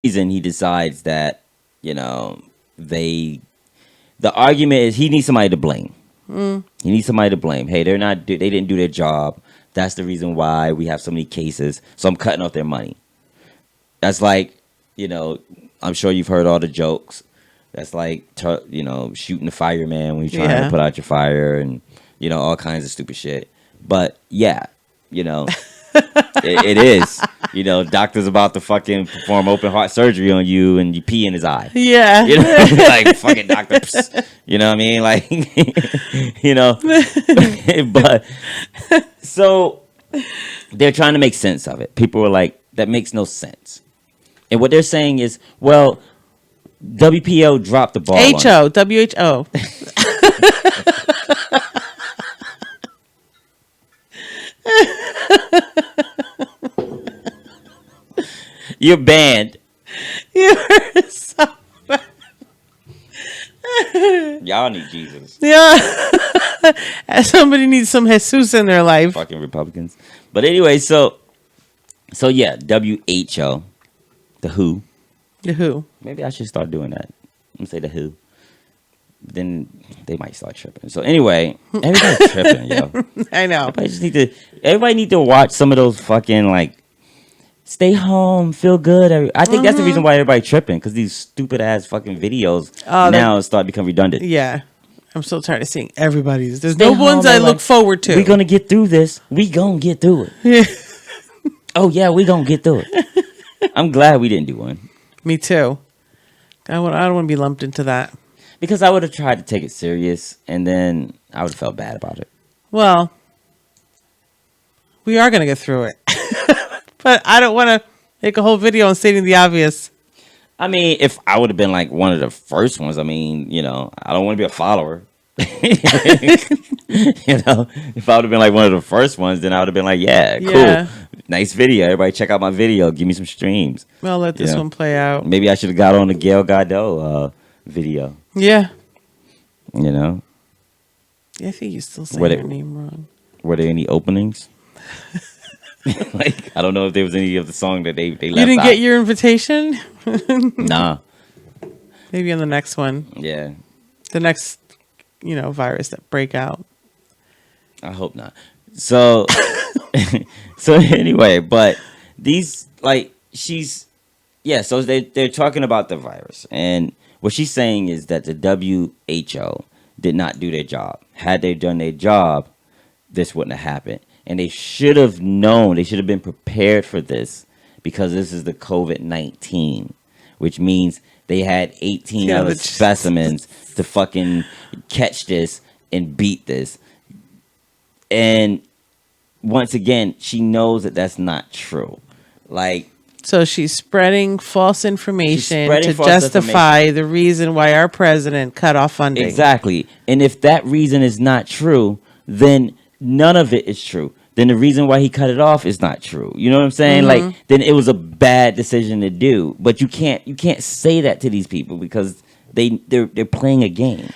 reason he decides that, you know, they the argument is he needs somebody to blame. He needs somebody to blame. Hey, they didn't do their job. That's the reason why we have so many cases. So I'm cutting off their money. That's like, you know, I'm sure you've heard all the jokes. That's like, you know, shooting the fireman when you're trying to put out your fire and, you know, all kinds of stupid shit. But yeah, you know, it is. You know, doctor's about to fucking perform open heart surgery on you and you pee in his eye. Yeah. You know, like fucking doctor. Psst, you know what I mean? Like, you know, but so they're trying to make sense of it. People were like, that makes no sense. And what they're saying is, well, WPO dropped the ball. WHO. You're banned. You're so bad. Y'all need Jesus. Yeah. Somebody needs some Jesus in their life. Fucking Republicans. But anyway, so yeah, WHO, the WHO. The WHO. Maybe I should start doing that. I'm gonna say the WHO. Then they might start tripping. So anyway, everybody's tripping, yo. I know. Everybody need to watch some of those fucking like stay home, feel good. I think that's the reason why everybody tripping, because these stupid ass fucking videos now start become redundant. Yeah. I'm so tired of seeing everybody's. There's Stay no home, ones I look forward to. We're gonna get through this. We gonna get through it. Oh yeah, we gonna get through it. I'm glad we didn't do one. Me too. I don't want to be lumped into that. Because I would have tried to take it serious, and then I would have felt bad about it. Well, we are going to get through it. But I don't want to make a whole video on stating the obvious. I mean, if I would have been like one of the first ones, I mean, you know, I don't want to be a follower. You know, if I would have been like one of the first ones, then I would have been like, yeah, cool. Nice video. Everybody check out my video. Give me some streams. Well, let this one play out. Maybe I should have got on the Gail Godot video. Yeah. You know? Yeah, I think you still say your name wrong. Were there any openings? Like, I don't know if there was any of the song that they left out. You didn't get your invitation? Nah. Maybe on the next one. Yeah. The next, you know, virus that break out. I hope not. So, so anyway, but these, like, so they're talking about the virus. And what she's saying is that the WHO did not do their job. Had they done their job, this wouldn't have happened. And they should have known, they should have been prepared for this, because this is the COVID-19, which means they had 18 other specimens to fucking catch this and beat this. And once again, she knows that that's not true. Like, so she's spreading false information to justify the reason why our president cut off funding. Exactly. And if that reason is not true, then none of it is true. Then the reason why he cut it off is not true. You know what I'm saying? Like, then it was a bad decision to do. But you can't say that to these people, because they're playing a game.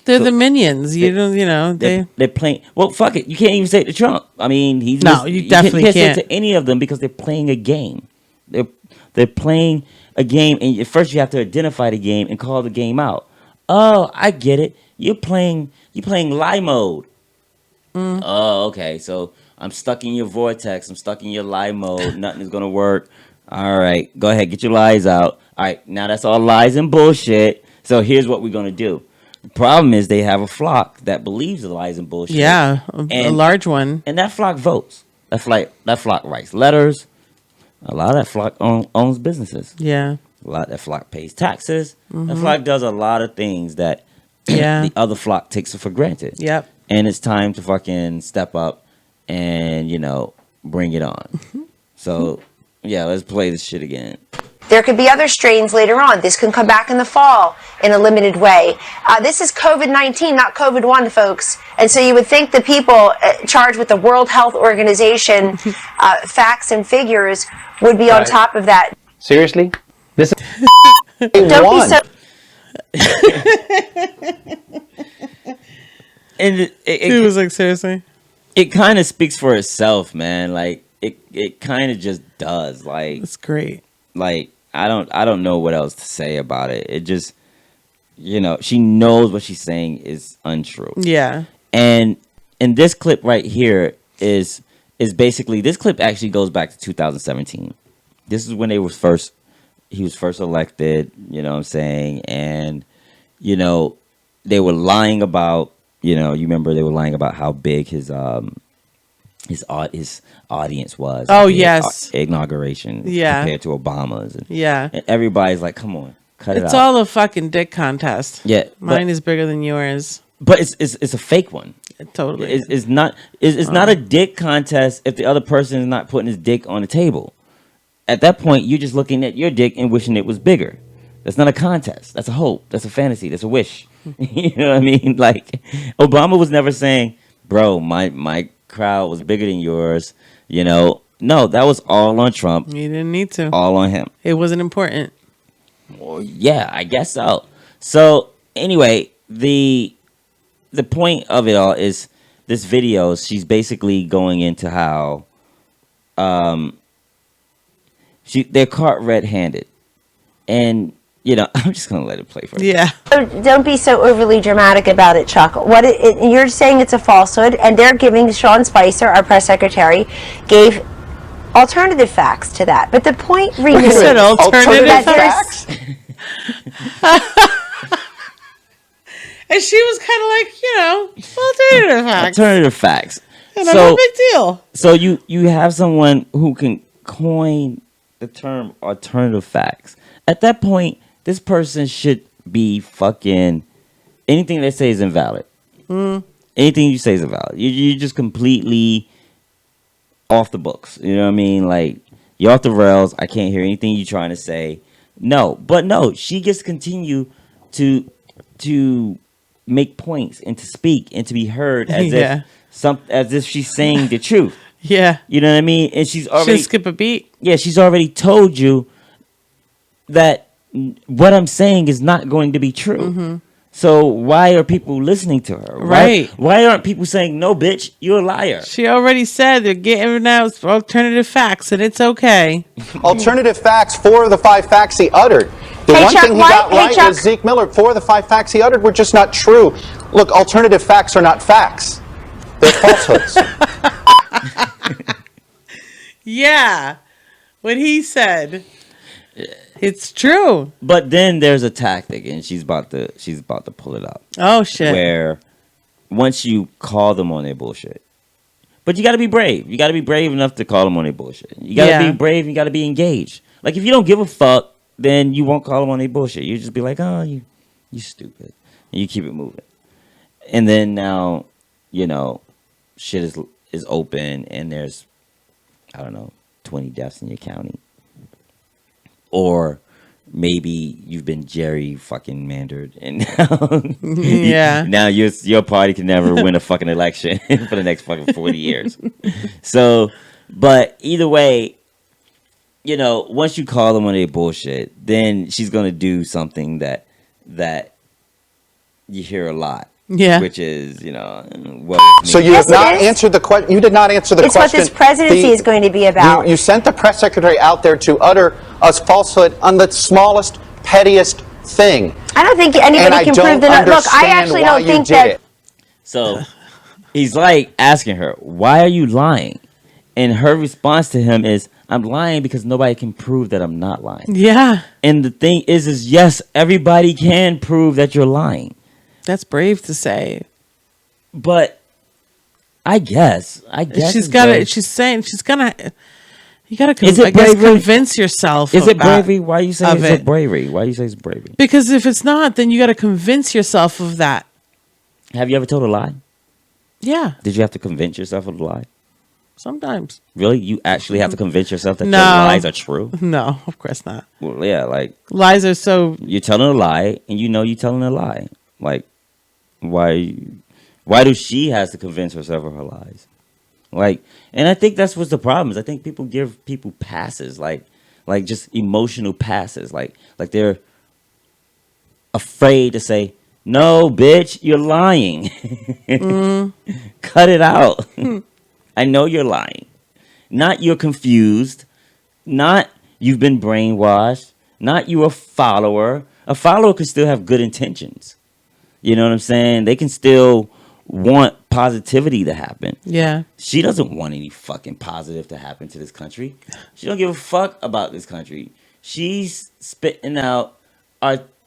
They're the minions. They're playing. Well, fuck it. You can't even say it to Trump. I mean, you definitely can't say it to any of them, because they're playing a game. They're playing a game, and at first you have to identify the game and call the game out. Oh, I get it. You're playing lie mode. Oh, okay. So I'm stuck in your vortex. I'm stuck in your lie mode. Nothing is gonna work. All right, go ahead, get your lies out. All right, now that's all lies and bullshit. So here's what we're gonna do. The problem is they have a flock that believes the lies and bullshit. Yeah, a large one. And that flock votes. That flock writes letters. A lot of that flock owns businesses. Yeah. A lot of that flock pays taxes. That flock does a lot of things that the other flock takes it for granted. Yep. And it's time to fucking step up and, bring it on. So, yeah, let's play this shit again. There could be other strains later on. This can come back in the fall in a limited way. This is COVID-19, not COVID-1, folks. And so you would think the people charged with the World Health Organization facts and figures would be on top of that. Seriously? This is Don't be so... And it was like, seriously? It kind of speaks for itself, man. Like, it kind of just does. Like, it's great. Like, I don't know what else to say about it. It just, she knows what she's saying is untrue. Yeah. And this clip right here is basically, this clip actually goes back to 2017. This is when he was first elected, you know what I'm saying? And, they were lying about, you remember they were lying about how big his audience was. Oh, his yes. Inauguration. Yeah. Compared to Obama's. And, Yeah. and everybody's like, come on, cut it out. It's all a fucking dick contest. Yeah. Mine is bigger than yours. But it's a fake one. Totally. It's not not a dick contest if the other person is not putting his dick on the table. At that point, you're just looking at your dick and wishing it was bigger. That's not a contest. That's a hope. That's a fantasy. That's a wish. You know what I mean? Like, Obama was never saying, bro, my crowd was bigger than yours. No, that was all on Trump. You didn't need to. All on him. It wasn't important. Well, yeah, I guess so. So anyway, the point of it all is this video. She's basically going into how they're caught red-handed, and I'm just gonna let it play for you. Yeah. Don't be so overly dramatic about it, Chuck. You're saying it's a falsehood, and they're giving Sean Spicer, our press secretary, gave alternative facts to that. But the point remains. You said alternative facts? And she was kind of like, alternative facts. Alternative facts. And no big deal. So you have someone who can coin the term alternative facts. At that point, this person should be fucking, anything they say is invalid. Anything you say is invalid. You're just completely off the books. You know what I mean? Like, you're off the rails. I can't hear anything you're trying to say. No, she gets to continue to make points and to speak and to be heard as if she's saying the truth. Yeah. You know what I mean? And she's already skip a beat. Yeah, she's already told you that what I'm saying is not going to be true. Mm-hmm. So why are people listening to her? Right. Why aren't people saying, no, bitch, you're a liar? She already said they're getting out alternative facts, and it's okay. Alternative facts, 4 of the 5 facts he uttered. The one Chuck, thing he got right was Zeke Miller. 4 of the 5 facts he uttered were just not true. Look, alternative facts are not facts. They're falsehoods. Yeah. What he said. It's true. But then there's a tactic, and she's about to pull it up. Oh shit. Where once you call them on their bullshit. But you got to be brave. You got to be brave enough to call them on their bullshit. You got to be brave. You got to be engaged. Like, if you don't give a fuck, then you won't call them on their bullshit. You just be like, oh, you stupid. And you keep it moving. And then now, shit is open, and there's, I don't know, 20 deaths in your county. Or maybe you've been Jerry fucking mandered, and now your party can never win a fucking election for the next fucking 40 years. So, but either way, once you call them on their bullshit, then she's gonna do something that you hear a lot. Yeah. Which is, So you have not answered the question. You did not answer the question. It's what this presidency is going to be about. You sent the press secretary out there to utter a falsehood on the smallest, pettiest thing. I don't think anybody can prove that. Look, I actually don't think that. So he's like asking her, why are you lying? And her response to him is, I'm lying because nobody can prove that I'm not lying. Yeah. And the thing is yes, everybody can prove that you're lying. That's brave to say. But I guess she's got it. She's saying she's gonna. You gotta convince yourself. Is it bravery? Why are you saying it's bravery? Why you say it's bravery? Because if it's not, then you gotta convince yourself of that. Have you ever told a lie? Yeah. Did you have to convince yourself of the lie? Sometimes. Really? You actually have to convince yourself that your lies are true? No, of course not. Well, yeah, like lies are so. You're telling a lie, and you're telling a lie. Like, why do she has to convince herself of her lies? Like, and I think that's what's the problem is I think people give people passes, like just emotional passes, like they're afraid to say, no, bitch, you're lying. Cut it out. I know you're lying. Not you're confused. Not you've been brainwashed. not you a follower. A follower could still have good intentions. You know what I'm saying? They can still want positivity to happen. Yeah. She doesn't want any fucking positive to happen to this country. She don't give a fuck about this country. She's spitting out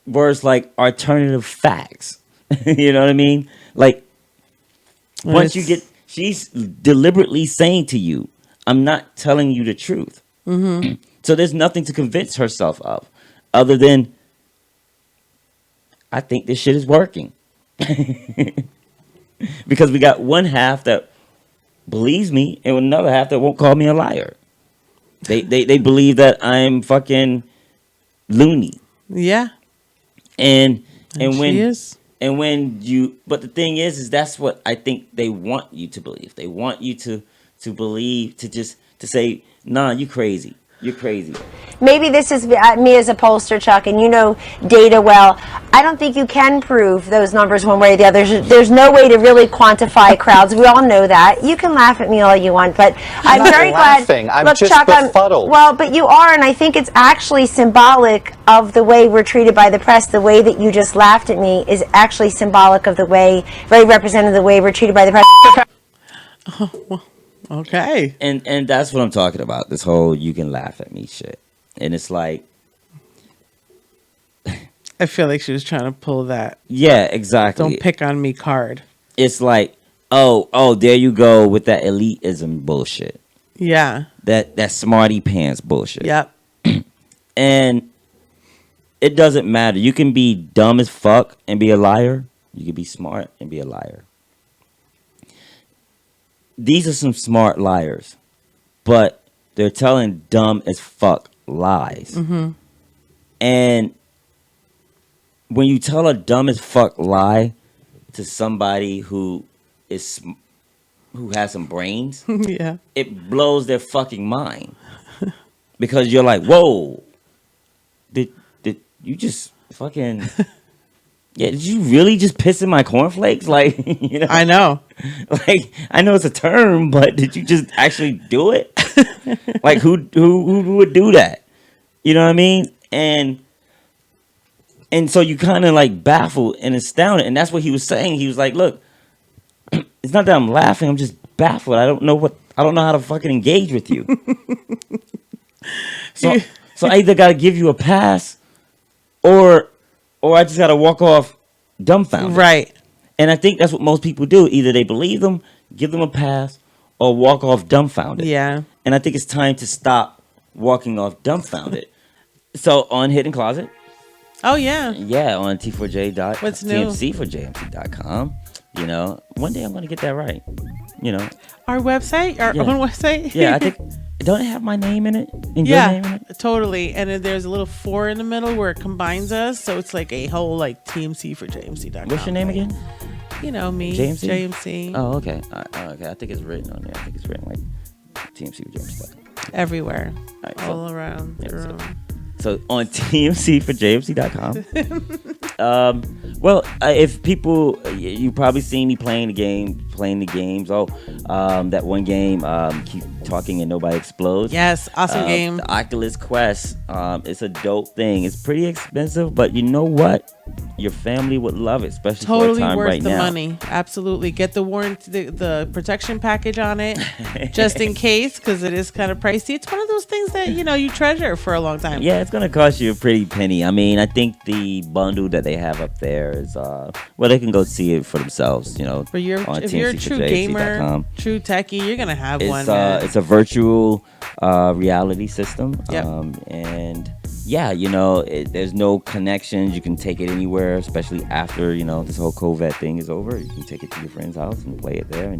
words like alternative facts. You know what I mean? Like, once you get, she's deliberately saying to you, I'm not telling you the truth. Mm-hmm. So there's nothing to convince herself of other than, I think this shit is working. Because we got one half that believes me and another half that won't call me a liar. They believe that I'm fucking loony. Yeah. And she when is. and when you, but the thing is that's what I think they want you to believe. They want you to believe, to say, nah, you crazy. You're crazy. Maybe this is me as a pollster, Chuck, and you know data well. I don't think you can prove those numbers one way or the other. There's no way to really quantify crowds. We all know that. You can laugh at me all you want, but I'm not very laughing. glad. I'm Look, just Chuck, befuddled. well, but you are, and I think it's actually symbolic of the way we're treated by the press. The way that you just laughed at me is actually symbolic of the way, very representative of the way we're treated by the press. Oh, well, okay. And that's what I'm talking about. This whole you can laugh at me shit. And it's like, I feel like she was trying to pull that yeah, exactly. don't pick on me card. It's like, oh, there you go with that elitism bullshit. Yeah. That smarty pants bullshit. Yep. And it doesn't matter. You can be dumb as fuck and be a liar. You can be smart and be a liar. These are some smart liars, but they're telling dumb as fuck lies. Mm-hmm. And when you tell a dumb as fuck lie to somebody who has some brains, Yeah. it blows their fucking mind. Because you're like, whoa, did you just fucking, yeah, did you really just piss in my cornflakes? Like, you know, I know. like, I know it's a term, but did you just actually do it? Like, who would do that? You know what I mean? And so you kind of like baffled and astounded, and that's what he was saying. He was like, look, it's not that I'm laughing, I'm just baffled. I don't know how to fucking engage with you. So I either got to give you a pass or I just got to walk off dumbfounded. Right. And I think that's what most people do. Either they believe them, give them a pass, or walk off dumbfounded. Yeah. And I think it's time to stop walking off dumbfounded. So on Hidden Closet, Oh, yeah. yeah, on T4J. What's new? TMC4JMC.com. You know, one day I'm going to get that right. You know, Our website? Our Yeah. own website? yeah, I think, don't it have my name in it? And your Yeah, name in it? totally. And then there's a little 4 in the middle where it combines us. So it's like a whole like TMC4JMC.com. What's your name thing. again? You know me. JMC? JMC. Oh, okay. Okay, I think it's written on there. I think it's written like TMC4JMC.com. Everywhere. All right, so- All around the Yeah, so- room. So on TMC4JMC.com. Well, if people, you probably seen me playing the games. Oh, that one game, Keep Talking and Nobody Explodes. Yes, awesome game. The Oculus Quest. It's a dope thing. It's pretty expensive, but you know what? Your family would love it, especially for a Totally time worth right the now. money. Absolutely. Get the warranty, the protection package on it, just in case, because it is kind of pricey. It's one of those things that, you know, you treasure for a long time. Yeah, it's gonna cost you a pretty penny. I mean, I think the bundle that they have up there is well, they can go see it for themselves. You know, But on if you're a true gamer, TMC4JMC.com. true techie, you're gonna have one. It's Man. it's a virtual reality system. Yep. And yeah, you know, there's no connections. You can take it anywhere, especially after, you know, this whole COVID thing is over. You can take it to your friend's house and play it there.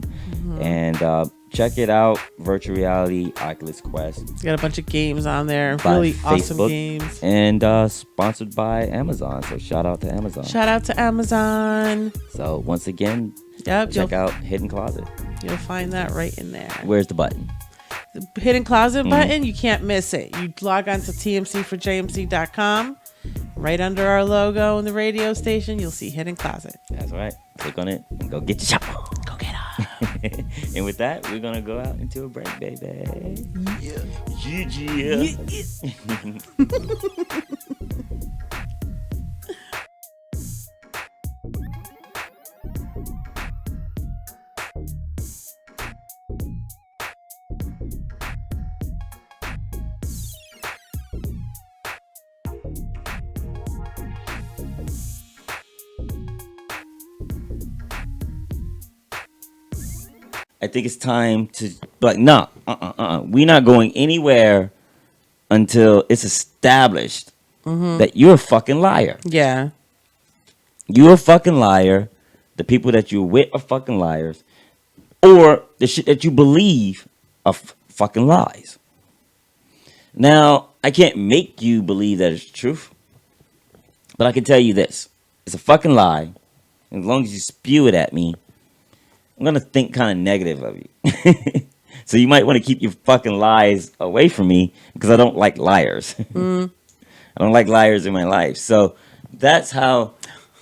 And check it out. Virtual reality, Oculus Quest. It's got a bunch of games on there. By Really awesome Facebook. games. And sponsored by Amazon. So shout out to Amazon. Shout out to Amazon. So once again, Yep, check out Hidden Closet. You'll find that right in there. Where's the button? The Hidden Closet Mm-hmm. button, you can't miss it. You log on to TMC4JMC.com. Right under our logo in the radio station, you'll see Hidden Closet. That's right. Click on it and go get your shop. Go get 'em. And with that, we're gonna go out into a break, baby. Yeah. I think it's time to no, we're not going anywhere until it's established that you're a fucking liar. Yeah. You're a fucking liar. The people that you're with are fucking liars, or the shit that you believe are fucking lies. Now, I can't make you believe that it's truth, but I can tell you this: it's a fucking lie. As long as you spew it at me, I'm gonna think kind of negative of you. So you might want to keep your fucking lies away from me because I don't like liars. I don't like liars in my life. So that's how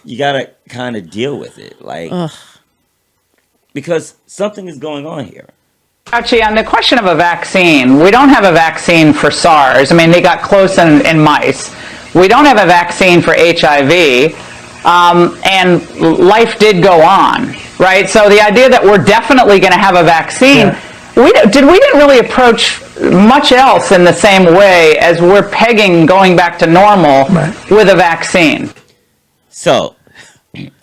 you gotta kind of deal with it, like, because something is going on here. Actually, on the question of a vaccine, we don't have a vaccine for SARS. I mean, they got close in mice. We don't have a vaccine for HIV, and life did go on, right? So the idea that we're definitely going to have a vaccine, we didn't really approach much else in the same way as we're pegging going back to normal with a vaccine. So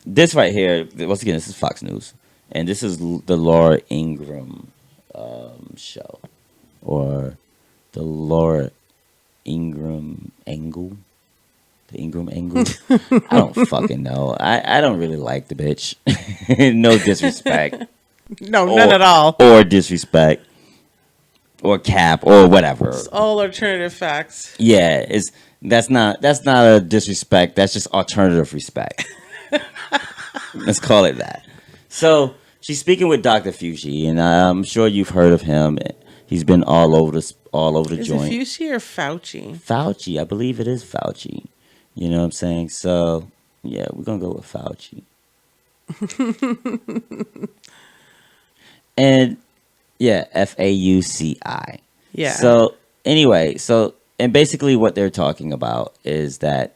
this right here, once again, this is Fox News, and this is the Laura Ingraham show, or the Laura Ingraham angle. The Ingram angle. I don't fucking know. I don't really like the bitch. No disrespect. No, none at all. Or disrespect. Or cap or whatever. It's all alternative facts. Yeah, that's not a disrespect. That's just alternative respect. Let's call it that. So she's speaking with Dr. Fauci, and I'm sure you've heard of him. He's been all over the joint. Is it Fauci or Fauci? Fauci, I believe it is Fauci. You know what I'm saying? So yeah, we're gonna go with Fauci. And yeah, Fauci. Yeah. So anyway, and basically what they're talking about is that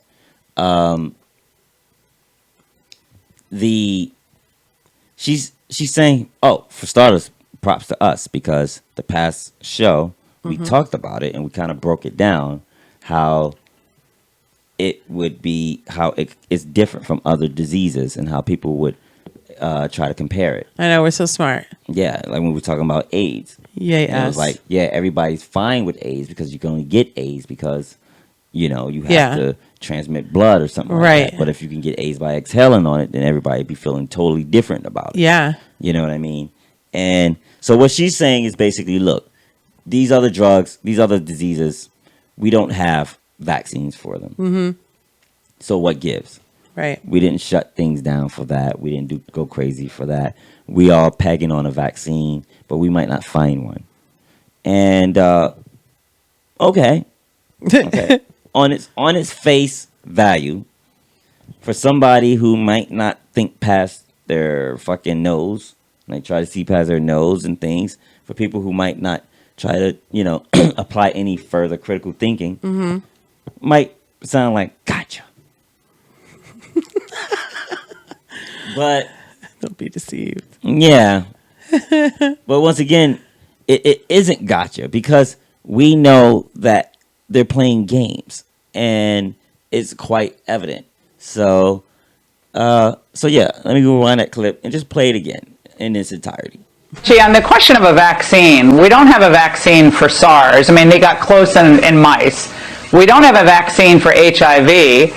she's saying, oh, for starters, props to us, because the past show we talked about it and we kind of broke it down, how it would be, how it's different from other diseases and how people would try to compare it. I know, we're so smart. Yeah, like when we were talking about AIDS. Yay, And it was like, yeah, everybody's fine with AIDS because you can only get AIDS because, you know, you have to transmit blood or something like that. But if you can get AIDS by exhaling on it, then everybody be feeling totally different about it. Yeah. You know what I mean? And so what she's saying is basically, look, these other drugs, these other diseases, we don't have vaccines for them. Mm-hmm. So what gives? Right. We didn't shut things down for that. We didn't go crazy for that. We are pegging on a vaccine, but we might not find one. And okay. on its face value, for somebody who might not think past their fucking nose, like try to see past their nose and things, for people who might not try to, you know, apply any further critical thinking, might sound like gotcha. But don't be deceived. Yeah. But once again, it isn't gotcha, because we know that they're playing games and it's quite evident. So yeah, let me rewind that clip and just play it again in its entirety. Gee, on the question of a vaccine, we don't have a vaccine for SARS. I mean, they got close in mice. We don't have a vaccine for HIV,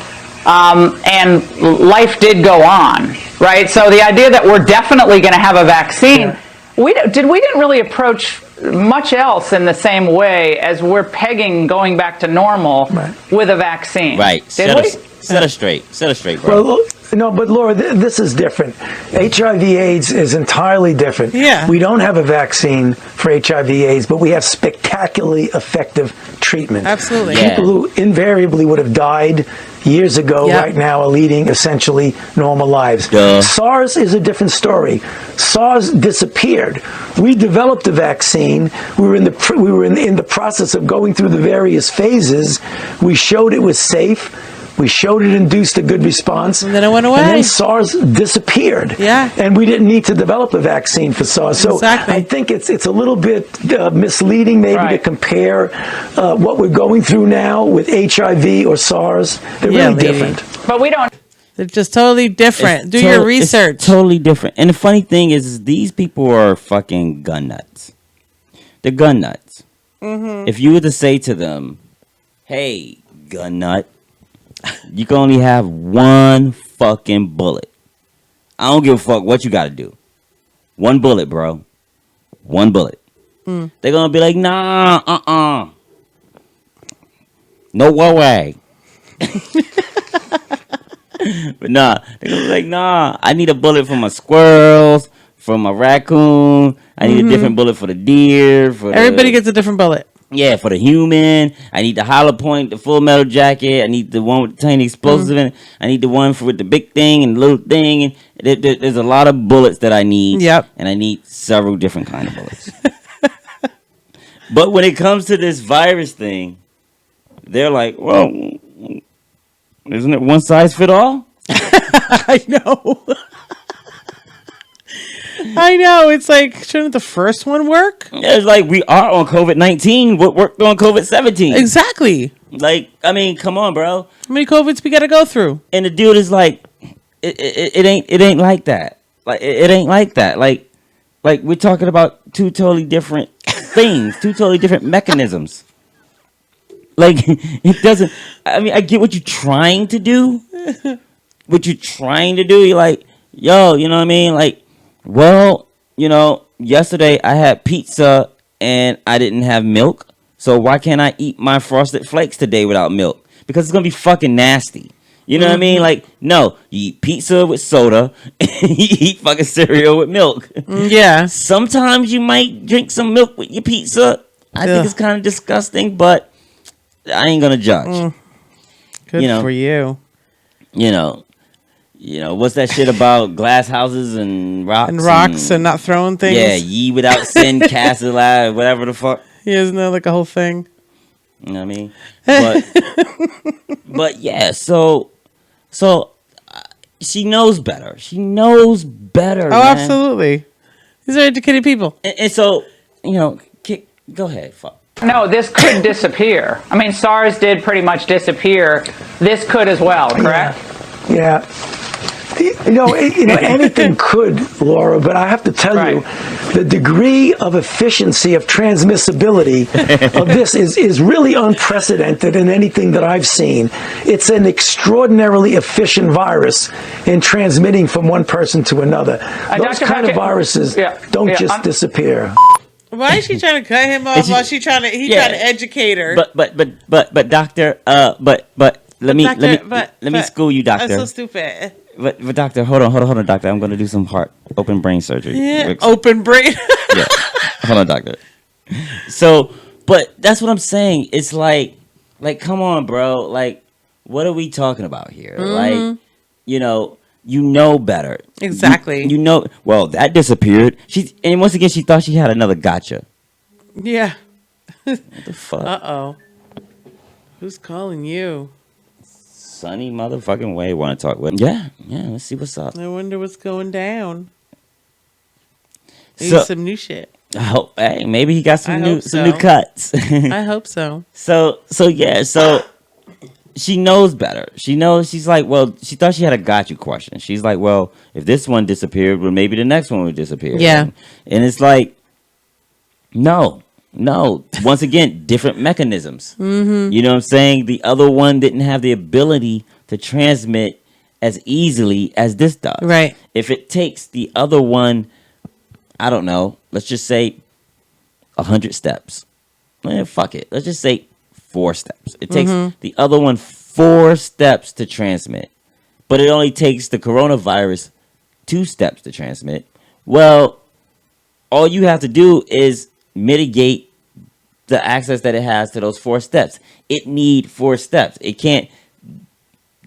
and life did go on, right? So the idea that we're definitely going to have a vaccine, we didn't really approach much else in the same way as we're pegging going back to normal with a vaccine. Right. Did we? Set us straight, bro. Well, no, but Laura, this is different. HIV/AIDS is entirely different. Yeah. We don't have a vaccine for HIV/AIDS, but we have spectacularly effective treatment. Absolutely. Yeah. People who invariably would have died years ago, Yep. right now, are leading essentially normal lives. Duh. SARS is a different story. SARS disappeared. We developed a vaccine. We were in the process of going through the various phases. We showed it was safe. We showed it induced a good response. And then it went away. And then SARS disappeared. Yeah. And we didn't need to develop a vaccine for SARS. So Exactly. I think it's a little bit misleading maybe to Right. compare what we're going through now with HIV or SARS. They're Yeah, really lady. different. But we don't. They're just totally different. It's Do your it's research. totally different. And the funny thing is these people are fucking gun nuts. They're gun nuts. Mm-hmm. If you were to say to them, hey, gun nut, you can only have one fucking bullet. I don't give a fuck what you got to do. One bullet, bro. One bullet. They're going to be like, nah, no way. But nah, they're going to be like, nah, I need a bullet for my squirrels, for my raccoon. I need a different bullet for the deer. For Everybody the, gets a different bullet. yeah, for the human. I need the hollow point, the full metal jacket. I need the one with the tiny explosive in it. I need the one with the big thing and the little thing. And there's a lot of bullets that I need. Yep. And I need several different kind of bullets. But when it comes to this virus thing, they're like, well, isn't it one size fit all? I know. I know. It's like, shouldn't the first one work? It's like we are on COVID-19. What worked on COVID-17? Exactly. Like, I mean, come on, bro. How many COVIDs we got to go through? And the dude is like, it ain't like that. Like it ain't like that. Like we're talking about two totally different things, two totally different mechanisms. Like it doesn't. I mean, I get what you're trying to do. What you're trying to do. You're like, yo, you know what I mean? Like, well, you know, yesterday I had pizza and I didn't have milk. So why can't I eat my Frosted Flakes today without milk? Because it's gonna be fucking nasty. You know what I mean? Like, no, you eat pizza with soda and you eat fucking cereal with milk. Yeah. Sometimes you might drink some milk with your pizza. I think Ugh. it's kind of disgusting, but I ain't gonna judge. Good You know. for you. You know, what's that shit about glass houses and rocks? And rocks and not throwing things. Yeah, ye without sin, cast it alive, whatever the fuck. Yeah, isn't that like a whole thing? You know what I mean? But yeah, so she knows better. She knows better. Oh, man. absolutely. These are educated people. And so, you know, go ahead. Fuck. No, this could disappear. I mean, SARS did pretty much disappear. This could as well, correct? Yeah. Anything could, Laura, but I have to tell you, the degree of efficiency of transmissibility of this is really unprecedented in anything that I've seen. It's an extraordinarily efficient virus in transmitting from one person to another. Those Dr. kind of viruses don't just disappear. Why is she trying to cut him off while he's trying to educate her? But doctor, but let me school you, doctor. I'm so stupid. But doctor, hold on, doctor. I'm gonna do some open brain surgery. Yeah, open brain. Yeah. Hold on, doctor. So, but that's what I'm saying. It's like, come on, bro. Like, what are we talking about here? Like, you know better. Exactly. You know, well, that disappeared. And once again, she thought she had another gotcha. Yeah. What the fuck? Uh-oh. Who's calling you? Sunny motherfucking way want to talk with. Yeah, let's see what's up. I wonder what's going down. Maybe So- some new shit. Oh, hey, maybe he got some I hope new so. cuts. I hope so. So she knows better. She knows. She's like, well, she thought she had a got you question. She's like, well, if this one disappeared, well, maybe the next one would disappear. Yeah. And it's like, no. Once again, different mechanisms. Mm-hmm. You know what I'm saying? The other one didn't have the ability to transmit as easily as this does. Right. If it takes the other one, I don't know, let's just say 100 steps. Fuck it. Let's just say 4 steps. It takes the other one 4 steps to transmit, but it only takes the coronavirus 2 steps to transmit. Well, all you have to do is mitigate the access that it has to those 4 steps. It needs 4 steps. It can't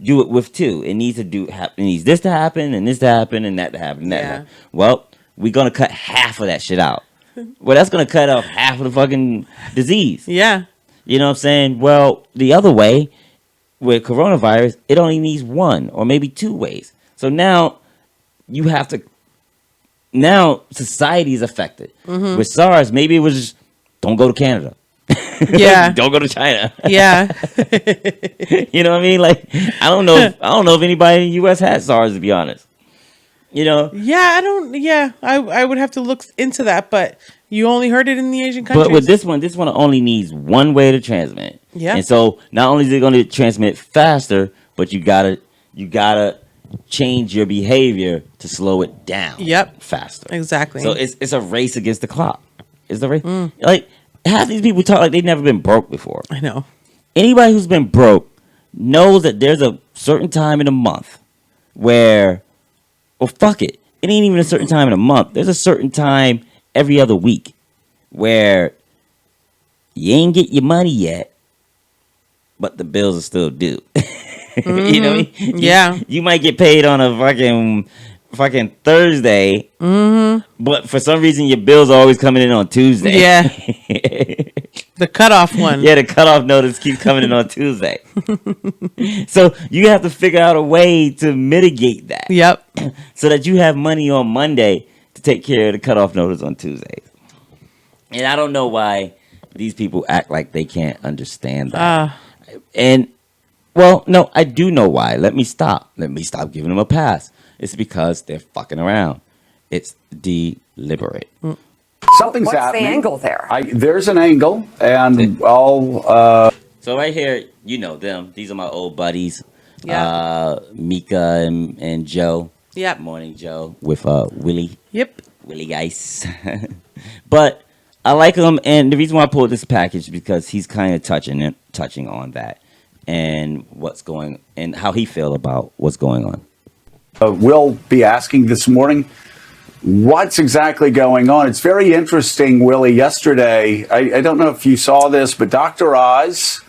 do it with 2. It needs to it needs this to happen and this to happen and that to happen and that to happen. Well, we're gonna cut half of that shit out. Well, that's gonna cut off half of the fucking disease. Yeah. You know what I'm saying? Well, the other way with coronavirus, it only needs 1 or maybe 2 ways. So now you have to. Now society is affected. With SARS, maybe it was just don't go to Canada. Yeah. Don't go to China. Yeah. You know what I mean? Like I don't know if anybody in the US had SARS, to be honest. You know? Yeah, I would have to look into that, but you only heard it in the Asian countries. But with this one only needs 1 way to transmit. Yeah. And so not only is it going to transmit faster, but you gotta change your behavior to slow it down. Yep. Faster. Exactly. So it's a race against the clock. It's the race. Like half these people talk like they've never been broke before. I know. Anybody who's been broke knows that there's a certain time in a month where, well, fuck it. It ain't even a certain time in a month. There's a certain time every other week where you ain't get your money yet, but the bills are still due. You know what I mean? Yeah. You might get paid on a fucking Thursday, but for some reason your bills are always coming in on Tuesday. Yeah. The cutoff one. Yeah, the cutoff notice keeps coming in on Tuesday. So you have to figure out a way to mitigate that. Yep. So that you have money on Monday to take care of the cutoff notice on Tuesday. And I don't know why these people act like they can't understand that. And, well, no, I do know why. Let me stop giving them a pass. It's because they're fucking around. It's deliberate. Something's What's happening. the angle there? There's an angle, and I'll. So right here, you know them. These are my old buddies. Yeah. Mika and Joe. Yep. Morning, Joe, with Willie. Yep. Willie Geis. But I like him, and the reason why I pulled this package is because he's kind of touching on that and what's going and how he feel about what's going on. We'll be asking this morning what's exactly going on. It's very interesting, Willie. Yesterday, I don't know if you saw this, but Dr. Oz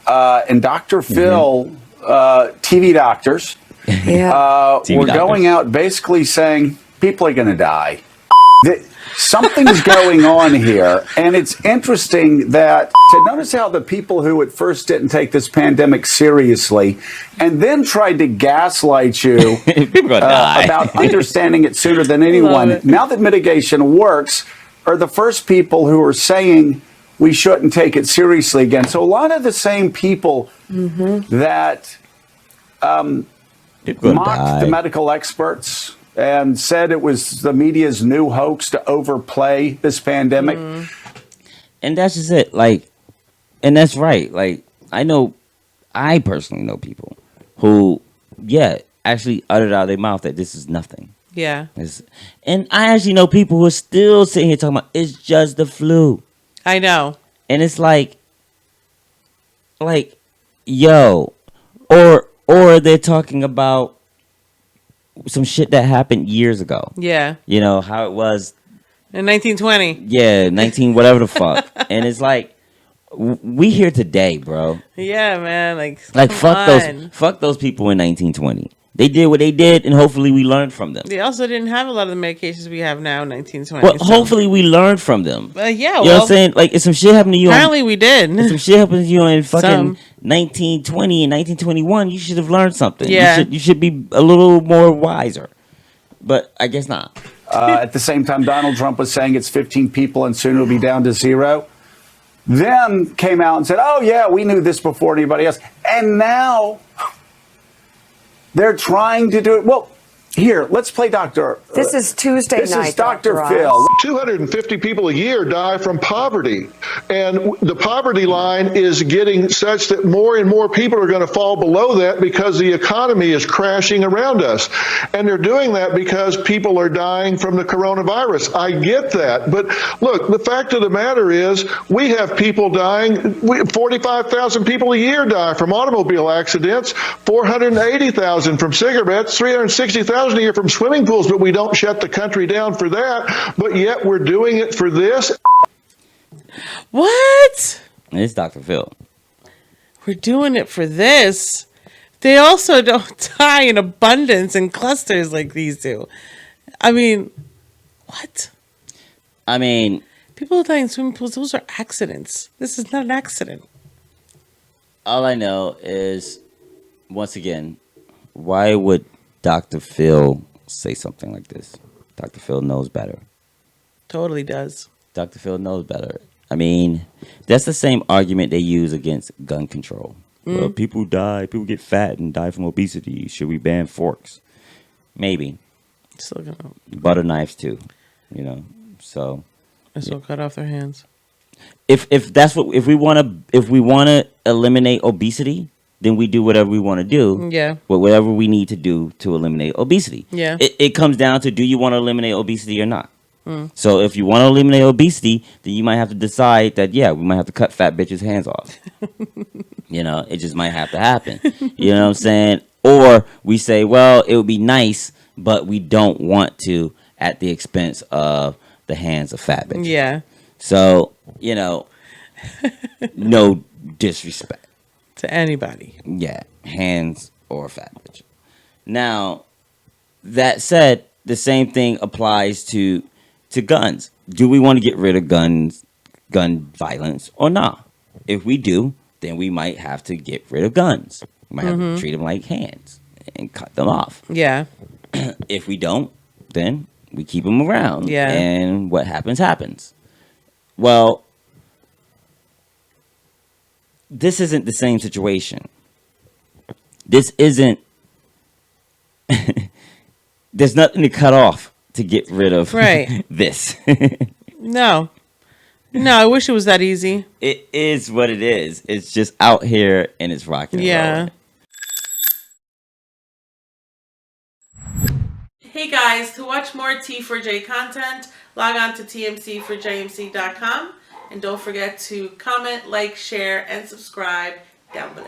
and Dr. Phil, TV doctors, were going out basically saying people are going to die. Something's going on here, and it's interesting that to notice how the people who at first didn't take this pandemic seriously and then tried to gaslight you about understanding it sooner than anyone, now that mitigation works, are the first people who are saying we shouldn't take it seriously again. So a lot of the same people that mocked the medical experts and said it was the media's new hoax to overplay this pandemic. And that's just it. Like, and that's right. Like, I personally know people who, actually uttered out of their mouth that this is nothing. Yeah. And I actually know people who are still sitting here talking about it's just the flu. I know. And it's like, yo, or they're talking about some shit that happened years ago. Yeah. You know, how it was. In 1920. Yeah, 19, whatever the fuck. And it's like, we here today, bro. Yeah, man. Like fuck those people in 1920. They did what they did, and hopefully we learned from them. They also didn't have a lot of the medications we have now in 1920. Well, hopefully we learned from them. Yeah, you know what I'm saying? Like, if some shit happened to you. Apparently we did. If some shit happened to you in fucking 1920 and 1921, you should have learned something. Yeah. You should be a little more wiser. But I guess not. At the same time, Donald Trump was saying it's 15 people and soon it'll be down to 0. Then came out and said, oh, yeah, we knew this before anybody else. And now they're trying to do it. Well, Here, let's play Dr. This is Tuesday This night, is Dr. Dr. Phil. 250 people a year die from poverty. And the poverty line is getting such that more and more people are going to fall below that because the economy is crashing around us. And they're doing that because people are dying from the coronavirus. I get that. But look, the fact of the matter is we have people dying. 45,000 people a year die from automobile accidents, 480,000 from cigarettes, 360,000 a year from swimming pools, but we don't shut the country down for that. But yet we're doing it for this. What? It's Dr. Phil. We're doing it for this. They also don't die in abundance in clusters like these do. I mean, what? I mean, People die in swimming pools. Those are accidents. This is not an accident. all I know is, once again, why would Dr. Phil say something like this? Dr. Phil knows better. Totally does. Dr. Phil knows better. I mean, that's the same argument they use against gun control. Well, people die, people get fat and die from obesity. Should we ban forks? Maybe. Still gonna Butter knives too, you know. So still cut off their hands. if we want to eliminate obesity, then we do whatever we want to do. Yeah. But whatever we need to do to eliminate obesity. Yeah. It comes down to, do you want to eliminate obesity or not? So if you want to eliminate obesity, then you might have to decide that, yeah, we might have to cut fat bitches' hands off. You know, it just might have to happen. You know what I'm saying? Or we say, well, it would be nice, but we don't want to at the expense of the hands of fat bitches. Yeah. So, you know, no disrespect. To anybody. Yeah, hands or fat bitch. Now, that said, the same thing applies to guns. Do we want to get rid of gun violence or not? If we do, then we might have to get rid of guns. We might have to treat them like hands and cut them off. Yeah. If we don't, then we keep them around. Yeah. And what happens, happens. Well, this isn't the same situation. This isn't... There's nothing to cut off to get rid of this. No. No, I wish it was that easy. It is what it is. It's just out here and it's rocking. Yeah. Hey guys, to watch more T4J content, log on to TMC4JMC.com and don't forget to comment, like, share, and subscribe down below.